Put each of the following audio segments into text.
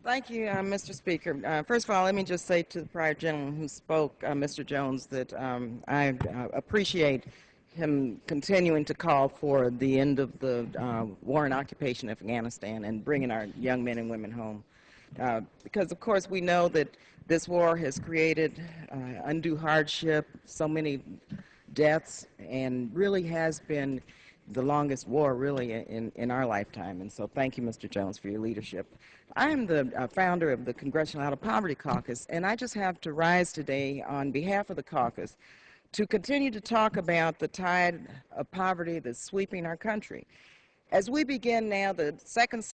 Thank you, Mr. Speaker. First of all, let me just say to the prior gentleman who spoke, Mr. Jones, that I appreciate him continuing to call for the end of the war and occupation of Afghanistan and bringing our young men and women home. Because, of course, we know that this war has created undue hardship, so many deaths, and really has been the longest war really in our lifetime. And so thank you, Mr. Jones, for your leadership. I am the founder of the Congressional Out of Poverty Caucus, and I just have to rise today on behalf of the caucus to continue to talk about the tide of poverty that's sweeping our country. As we begin now the second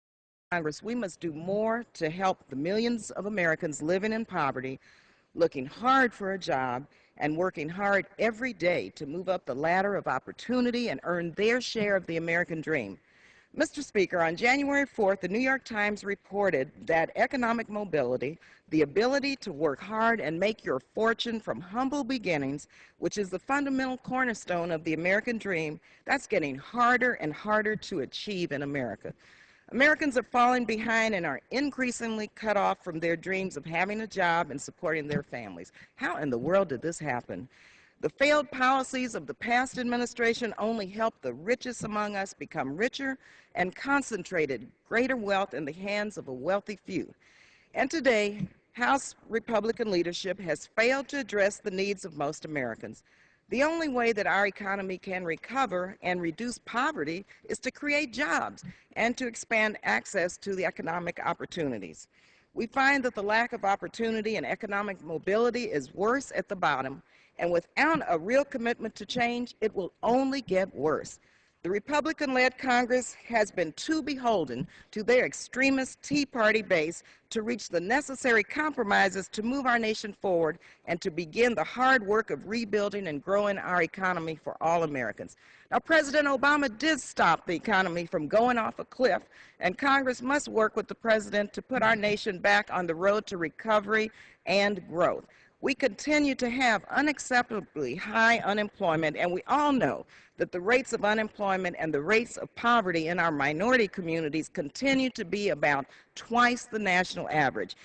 Congress, we must do more to help the millions of Americans living in poverty, looking hard for a job, and working hard every day to move up the ladder of opportunity and earn their share of the American dream. Mr. Speaker, on January 4th, the New York Times reported that economic mobility, the ability to work hard and make your fortune from humble beginnings, which is the fundamental cornerstone of the American dream, that's getting harder and harder to achieve in America. Americans are falling behind and are increasingly cut off from their dreams of having a job and supporting their families. How in the world did this happen? The failed policies of the past administration only helped the richest among us become richer and concentrated greater wealth in the hands of a wealthy few. And today, House Republican leadership has failed to address the needs of most Americans. The only way that our economy can recover and reduce poverty is to create jobs and to expand access to the economic opportunities. We find that the lack of opportunity and economic mobility is worse at the bottom, and without a real commitment to change, it will only get worse. The Republican-led Congress has been too beholden to their extremist Tea Party base to reach the necessary compromises to move our nation forward and to begin the hard work of rebuilding and growing our economy for all Americans. Now, President Obama did stop the economy from going off a cliff, and Congress must work with the President to put our nation back on the road to recovery and growth. We continue to have unacceptably high unemployment, and we all know that the rates of unemployment and the rates of poverty in our minority communities continue to be about twice the national average.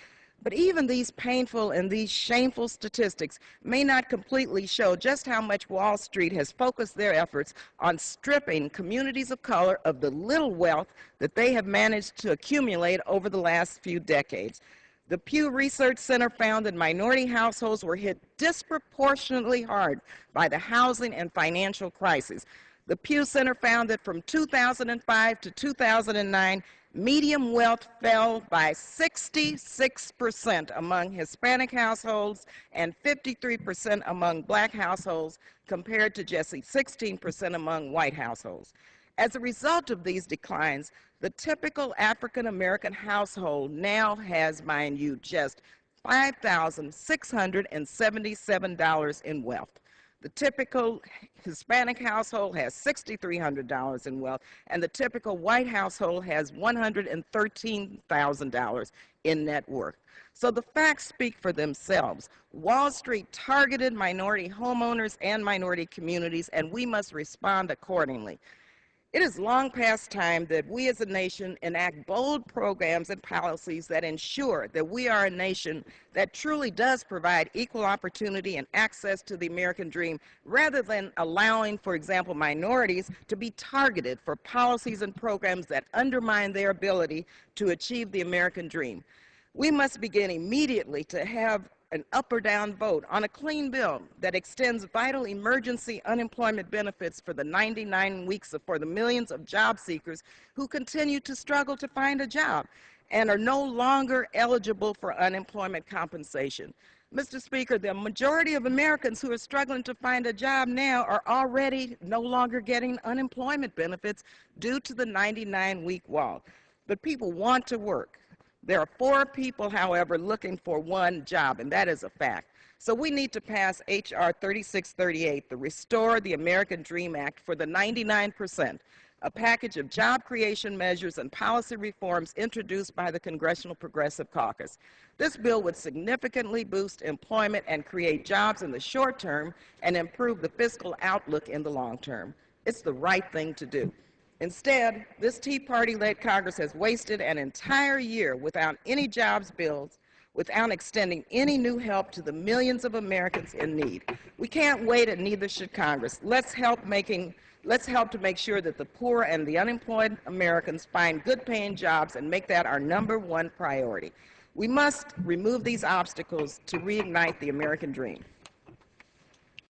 But even these painful and these shameful statistics may not completely show just how much Wall Street has focused their efforts on stripping communities of color of the little wealth that they have managed to accumulate over the last few decades. The Pew Research Center found that minority households were hit disproportionately hard by the housing and financial crisis. The Pew Center found that from 2005 to 2009, median wealth fell by 66% among Hispanic households and 53% among black households, compared to just 16% among white households. As a result of these declines, the typical African-American household now has, mind you, just $5,677 in wealth. The typical Hispanic household has $6,300 in wealth, and the typical white household has $113,000 in net worth. So the facts speak for themselves. Wall Street targeted minority homeowners and minority communities, and we must respond accordingly. It is long past time that we as a nation enact bold programs and policies that ensure that we are a nation that truly does provide equal opportunity and access to the American dream, rather than allowing, for example, minorities to be targeted for policies and programs that undermine their ability to achieve the American dream. We must begin immediately to have an up or down vote on a clean bill that extends vital emergency unemployment benefits for the 99 weeks for the millions of job seekers who continue to struggle to find a job and are no longer eligible for unemployment compensation. Mr. Speaker, the majority of Americans who are struggling to find a job now are already no longer getting unemployment benefits due to the 99-week wall. But people want to work. There are 4 people, however, looking for 1 job, and that is a fact. So we need to pass H.R. 3638, the Restore the American Dream Act, for the 99%, a package of job creation measures and policy reforms introduced by the Congressional Progressive Caucus. This bill would significantly boost employment and create jobs in the short term and improve the fiscal outlook in the long term. It's the right thing to do. Instead, this Tea Party-led Congress has wasted an entire year without any jobs bills, without extending any new help to the millions of Americans in need. We can't wait, and neither should Congress. Let's help to make sure that the poor and the unemployed Americans find good-paying jobs and make that our #1 priority. We must remove these obstacles to reignite the American dream.